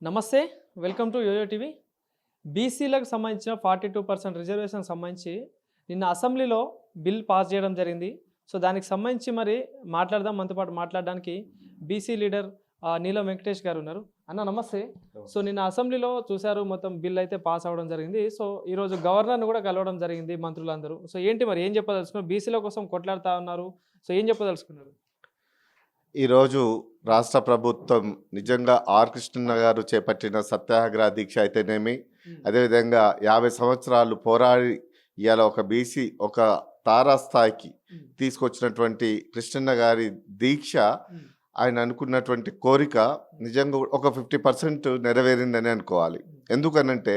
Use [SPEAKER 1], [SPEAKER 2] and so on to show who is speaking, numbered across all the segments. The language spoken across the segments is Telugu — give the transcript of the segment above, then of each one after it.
[SPEAKER 1] నమస్తే. Welcome to YoYo TV. బీసీలకు సంబంధించిన 42% రిజర్వేషన్‌కి సంబంధించి నిన్న అసెంబ్లీలో బిల్ పాస్ చేయడం జరిగింది. సో, దానికి సంబంధించి మరి మాట్లాడదాం. మనతో పాటు మాట్లాడడానికి బీసీ లీడర్ నీలం వెంకటేష్ గారు ఉన్నారు. అన్న నమస్తే. సో, నిన్న అసెంబ్లీలో చూశారు, మొత్తం బిల్ అయితే పాస్ అవ్వడం జరిగింది. సో, ఈరోజు గవర్నర్‌ని కూడా కలవడం జరిగింది మంత్రులందరూ. సో, ఏంటి మరి ఏం చెప్పదలుచుకున్నారు? బీసీల కోసం కొట్లాడుతా ఉన్నారు. సో, ఏం చెప్పదలుచుకున్నారు?
[SPEAKER 2] ఈరోజు రాష్ట్ర ప్రభుత్వం నిజంగా ఆర్ కృష్ణన్న గారు చేపట్టిన సత్యాగ్రహ దీక్ష అయితేనేమి, అదేవిధంగా 50 సంవత్సరాలు పోరాడి ఇవాళ ఒక బీసీ ఒక తారాస్థాయికి తీసుకొచ్చినటువంటి కృష్ణన్న గారి దీక్ష, ఆయన అనుకున్నటువంటి కోరిక నిజంగా ఒక 50% నెరవేరిందని అనుకోవాలి. ఎందుకనంటే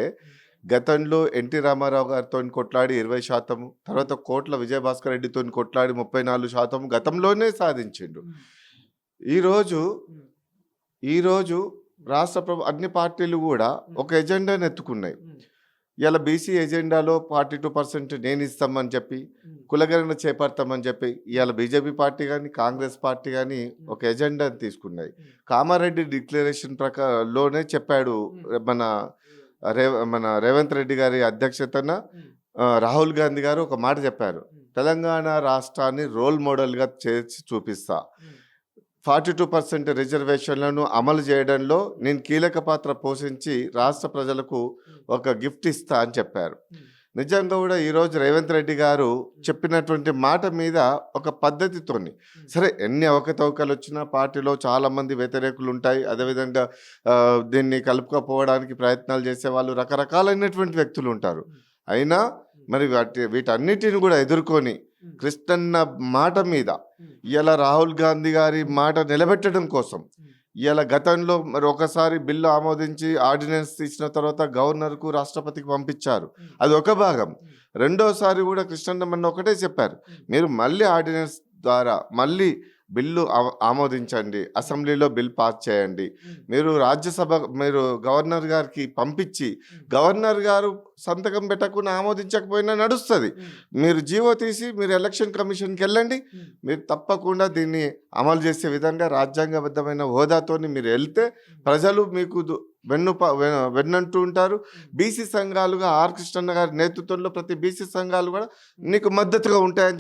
[SPEAKER 2] గతంలో ఎన్టీ రామారావు గారితో కొట్లాడి 20%, తర్వాత కోట్ల విజయభాస్కర్ రెడ్డితో కొట్లాడి 34% గతంలోనే సాధించిండు. ఈరోజు రాష్ట్ర అన్ని పార్టీలు కూడా ఒక ఎజెండాను ఎత్తుకున్నాయి. ఇలా బీసీ ఎజెండాలో 42% నేను ఇస్తామని చెప్పి, కులగణన చేపడతామని చెప్పి ఇవాళ బీజేపీ పార్టీ కానీ కాంగ్రెస్ పార్టీ కానీ ఒక ఎజెండాని తీసుకున్నాయి. కామారెడ్డి డిక్లరేషన్ లోనే చెప్పాడు మన రేవంత్ రెడ్డి గారి అధ్యక్షతన రాహుల్ గాంధీ గారు ఒక మాట చెప్పారు, తెలంగాణ రాష్ట్రాన్ని రోల్ మోడల్గా చేసి చూపిస్తా, 42% రిజర్వేషన్లను అమలు చేయడంలో నేను కీలక పాత్ర పోషించి రాష్ట్ర ప్రజలకు ఒక గిఫ్ట్ ఇస్తా అని చెప్పారు. నిజంగా కూడా ఈరోజు రేవంత్ రెడ్డి గారు చెప్పినటువంటి మాట మీద ఒక పద్ధతితోని, సరే ఎన్ని అవకతవకలు వచ్చినా పార్టీలో చాలామంది వ్యతిరేకులు ఉంటాయి, అదేవిధంగా దీన్ని కలుపుకపోవడానికి ప్రయత్నాలు చేసే వాళ్ళు రకరకాలైనటువంటి వ్యక్తులు ఉంటారు. అయినా మరి వీటన్నిటిని కూడా ఎదుర్కొని కృష్ణన్న మాట మీద ఇలా రాహుల్ గాంధీ గారి మాట నిలబెట్టడం కోసం ఇలా గతంలో మరి ఒకసారి బిల్లు ఆమోదించి ఆర్డినెన్స్ తీసిన తర్వాత గవర్నర్కు రాష్ట్రపతికి పంపించారు. అది ఒక భాగం. రెండోసారి కూడా కృష్ణన్న మొన్న ఒకటే చెప్పారు, మీరు మళ్ళీ ఆర్డినెన్స్ ద్వారా మళ్ళీ బిల్లు ఆమోదించండి, అసెంబ్లీలో బిల్ పాస్ చేయండి, మీరు మీరు గవర్నర్ గారికి పంపించి గవర్నర్ గారు సంతకం పెట్టకుండా ఆమోదించకపోయినా నడుస్తుంది, మీరు జీవో తీసి మీరు ఎలక్షన్ కమిషన్కి వెళ్ళండి, మీరు తప్పకుండా దీన్ని అమలు చేసే విధంగా రాజ్యాంగబద్ధమైన హోదాతో మీరు వెళ్తే ప్రజలు మీకు వెన్నంటూ ఉంటారు. బీసీ సంఘాలుగా ఆర్ కృష్ణన్న గారి నేతృత్వంలో ప్రతి బీసీ సంఘాలు కూడా నీకు మద్దతుగా ఉంటాయని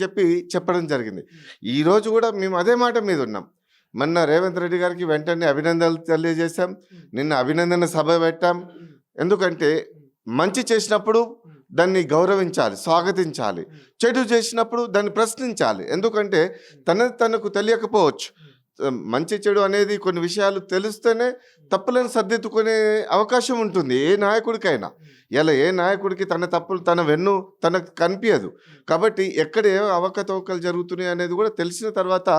[SPEAKER 2] చెప్పడం జరిగింది. ఈరోజు కూడా మేము అదే మాట మీద ఉన్నాం. మొన్న రేవంత్ రెడ్డి గారికి వెంటనే అభినందనలు తెలియజేశాం, నిన్న అభినందన సభ పెట్టాం. ఎందుకంటే మంచి చేసినప్పుడు దాన్ని గౌరవించాలి, స్వాగతించాలి, చెడు చేసినప్పుడు దాన్ని ప్రశ్నించాలి. ఎందుకంటే తనకు తెలియకపోవచ్చు, మంచి చెడు అనేది కొన్ని విషయాలు తెలిస్తేనే తప్పులను సర్దిద్దుకునే అవకాశం ఉంటుంది ఏ నాయకుడికైనా. ఇలా ఏ నాయకుడికి తన తప్పులు తనకు కనిపించదు. కాబట్టి ఎక్కడ ఏ అవకతవకలు జరుగుతున్నాయి అనేది కూడా తెలిసిన తర్వాత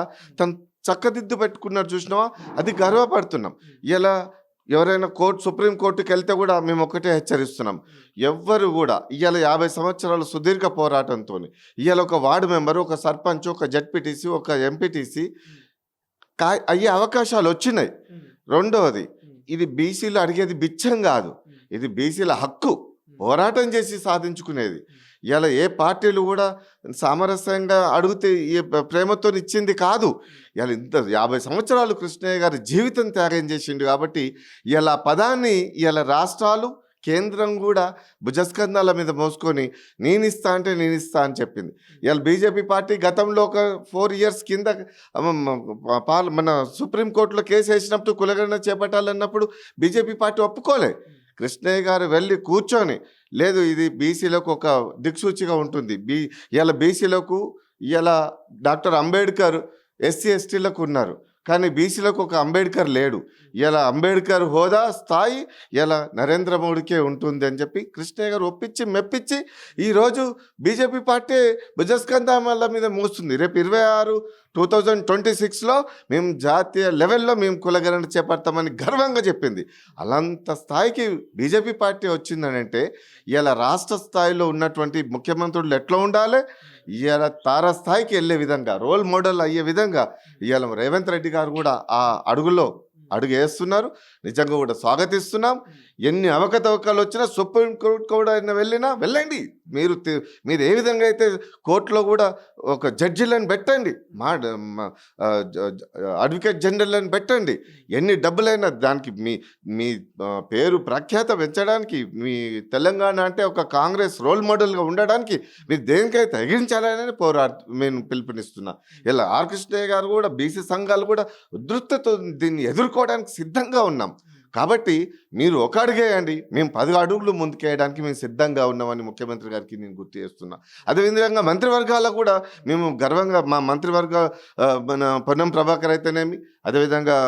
[SPEAKER 2] తను చక్కదిద్దు పెట్టుకున్నారు చూసినావా, అది గర్వపడుతున్నాం. ఇలా ఎవరైనా సుప్రీంకోర్టుకి వెళ్తే కూడా మేము ఒకటే హెచ్చరిస్తున్నాం, ఎవ్వరు కూడా ఇవాళ 50 సంవత్సరాల సుదీర్ఘ పోరాటంతో ఇవాళ ఒక వార్డు మెంబరు, ఒక సర్పంచ్, ఒక జడ్పీటీసీ, ఒక ఎంపీటీసీ అయ్యే అవకాశాలు వచ్చినాయి. రెండవది, ఇది బీసీలు అడిగేది బిచ్చం కాదు, ఇది బీసీల హక్కు, పోరాటం చేసి సాధించుకునేది. ఇలా ఏ పార్టీలు కూడా సామరస్యంగా అడిగితే ప్రేమతో ఇచ్చింది కాదు. ఇలా ఇంత 50 సంవత్సరాలు కృష్ణయ్య గారి జీవితం త్యాగం చేసిండు. కాబట్టి ఇలా పదాన్ని ఇలా రాష్ట్రాలు కేంద్రం కూడా భుజస్కంధాల మీద మోసుకొని నేను ఇస్తా అని చెప్పింది. ఇవాళ బీజేపీ పార్టీ గతంలో ఒక 4 years కింద మన సుప్రీంకోర్టులో కేసు వేసినప్పుడు కులగణన చేపట్టాలన్నప్పుడు బీజేపీ పార్టీ ఒప్పుకోలే. కృష్ణయ్య గారు వెళ్ళి కూర్చొని, లేదు ఇది బీసీలకు ఒక దిక్సూచిగా ఉంటుంది, ఇలా బీసీలకు ఇలా డాక్టర్ అంబేద్కర్ ఎస్సీ ఎస్టీలకు ఉన్నారు, కానీ బీసీలకు ఒక అంబేద్కర్ లేడు. ఇలా అంబేద్కర్ హోదా స్థాయి ఇలా నరేంద్ర మోడీకే ఉంటుంది అని చెప్పి కృష్ణయ్య గారు ఒప్పించి మెప్పించి ఈరోజు బీజేపీ పార్టీ భుజస్కంధాల మీద మోస్తుంది. రేపు 2026లో మేము జాతీయ లెవెల్లో మేము కులగణన చేపడతామని గర్వంగా చెప్పింది. అలాంత స్థాయికి బీజేపీ పార్టీ వచ్చిందని అంటే ఇలా రాష్ట్ర స్థాయిలో ఉన్నటువంటి ముఖ్యమంత్రులు ఎట్లా ఉండాలి, ఇవాళ తారాస్థాయికి వెళ్ళే విధంగా, రోల్ మోడల్ అయ్యే విధంగా ఇవాళ రేవంత్ రెడ్డి గారు కూడా ఆ అడుగు వేస్తున్నారు. నిజంగా కూడా స్వాగతిస్తున్నాం. ఎన్ని అవకతవకలు వచ్చినా సుప్రీంకోర్టు కూడా వెళ్ళినా వెళ్ళండి, మీరు ఏ విధంగా అయితే కోర్టులో కూడా ఒక జడ్జిలను పెట్టండి, అడ్వకేట్ జనరల్ని పెట్టండి. ఎన్ని డబ్బులైనా దానికి మీ పేరు ప్రఖ్యాత పెంచడానికి, మీ తెలంగాణ అంటే ఒక కాంగ్రెస్ రోల్ మోడల్గా ఉండడానికి మీరు దేనికైతే తగ్గించాలని నేను పిలుపునిస్తున్నా. ఇలా ఆర్ కృష్ణయ్య గారు కూడా, బీసీ సంఘాలు కూడా ఉధృతతో దీన్ని ఎదుర్కోవడానికి సిద్ధంగా ఉన్నాం. కాబట్టి మీరు ఒక అడుగేయండి, మేము 10 అడుగులు ముందుకేయడానికి మేము సిద్ధంగా ఉన్నామని ముఖ్యమంత్రి గారికి నేను గుర్తు చేస్తున్నా. అదేవిధంగా మంత్రివర్గాలకు కూడా మేము గర్వంగా, మా మంత్రివర్గ మన పొన్నం ప్రభాకర్ అయితేనేమి, అదేవిధంగా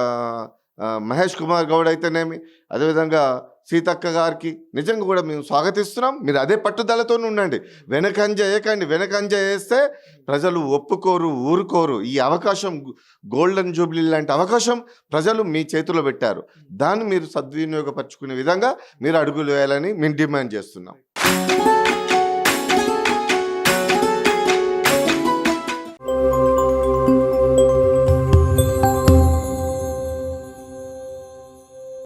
[SPEAKER 2] మహేష్ కుమార్ గౌడ్ అయితేనేమి, అదేవిధంగా సీతక్క గారికి నిజంగా కూడా మేము స్వాగతిస్తున్నాం. మీరు అదే పట్టుదలతో ఉండండి, వెనకంజ వేయకండి. వెనకంజ వేస్తే ప్రజలు ఒప్పుకోరు, ఊరుకోరు. ఈ అవకాశం, గోల్డెన్ జూబ్లీ లాంటి అవకాశం ప్రజలు మీ చేతిలో పెట్టారు. దాన్ని మీరు సద్వినియోగపరచుకునే విధంగా మీరు అడుగులు వేయాలని మేము డిమాండ్ చేస్తున్నాం.